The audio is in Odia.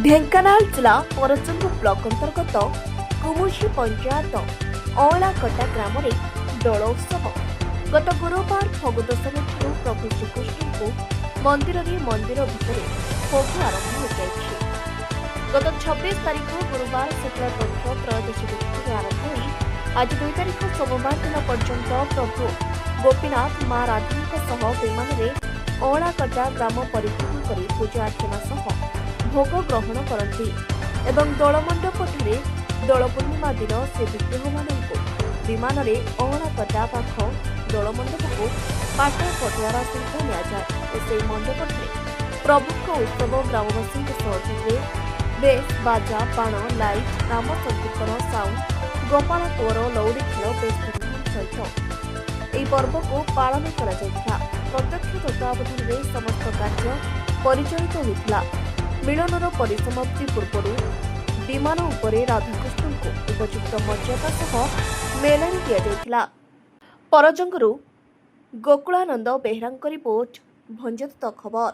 ଢେଙ୍କାନାଳ ଜିଲ୍ଲା ପରଚୁଣ୍ଡ ବ୍ଲକ ଅନ୍ତର୍ଗତ କୁମୁଶି ପଞ୍ଚାୟତ ଅଁଳାକଟା ଗ୍ରାମରେ ଦୋଳ ଉତ୍ସବ ଗତ ଗୁରୁବାର ଫଗୁ ଦଶମୀଠାରୁ ପ୍ରଭୁ ଶ୍ରୀକୃଷ୍ଣଙ୍କୁ ମନ୍ଦିର ଭିତରେ ଭୋଗ ଆରମ୍ଭ ହୋଇଯାଇଛି। ଗତ 26 ତାରିଖ ଗୁରୁବାର ଶୁକ୍ଳ ପକ୍ଷ ତ୍ରୟୋଦଶୀ ତିଥିରେ ଆରମ୍ଭ ହୋଇ ଆଜି 2 ତାରିଖ ସୋମବାର ଦିନ ପର୍ଯ୍ୟନ୍ତ ପ୍ରଭୁ ଗୋପୀନାଥ ମା ରାଧାଙ୍କ ସହ ବିମାନରେ ଅଁଳାକଟା ଗ୍ରାମ ପରିକ୍ରମା କରି ପୂଜା ଅର୍ଚ୍ଚନା ସହ ଭୋଗ ଗ୍ରହଣ କରନ୍ତି ଏବଂ ଦୋଳମଣ୍ଡପଠାରେ ଦୋଳ ପୂର୍ଣ୍ଣିମା ଦିନ ସେ ବିଗ୍ରହମାନଙ୍କୁ ବିମାନରେ ଅଁଳାକଟା ପାଖ ଦୋଳମଣ୍ଡପକୁ ପାଟ ପଟୁଆର ସହିତ ନିଆଯାଏ ଓ ସେହି ମଣ୍ଡପଠାରେ ପ୍ରଭୁଙ୍କ ଉତ୍ସବ ଗ୍ରାମବାସୀଙ୍କ ସହଯୋଗରେ ବେଶ ବାଜା ବାଣ ଲାଇଟ୍ ନାମ ସଂକୀର୍ତ୍ତନ ସାଉଣ୍ଡ ଗୋପାଳ ପୁଅର ଲଉଡ଼ି ଖେଳ ବେଶ ଧୁମଧାମ ସହିତ ଏହି ପର୍ବକୁ ପାଳନ କରାଯାଇଥିଲା। ପ୍ରତ୍ୟକ୍ଷ ତତ୍ତ୍ୱାବଧାନରେ ସମସ୍ତ କାର୍ଯ୍ୟ ପରିଚାଳିତ ହୋଇଥିଲା। ମିଳନର ପରିସମାପ୍ତି ପୂର୍ବରୁ ବିମାନ ଉପରେ ରାଧାକୃଷ୍ଣଙ୍କୁ ଉପଯୁକ୍ତ ମର୍ଯ୍ୟାଦା ସହ ମେଲାଣି ଦିଆଯାଇଥିଲା। ପରଜଙ୍ଗରୁ ଗୋକୁଳାନନ୍ଦ ବେହେରାଙ୍କ ରିପୋର୍ଟ, ଭଞ୍ଜଦତ୍ତ ଖବର।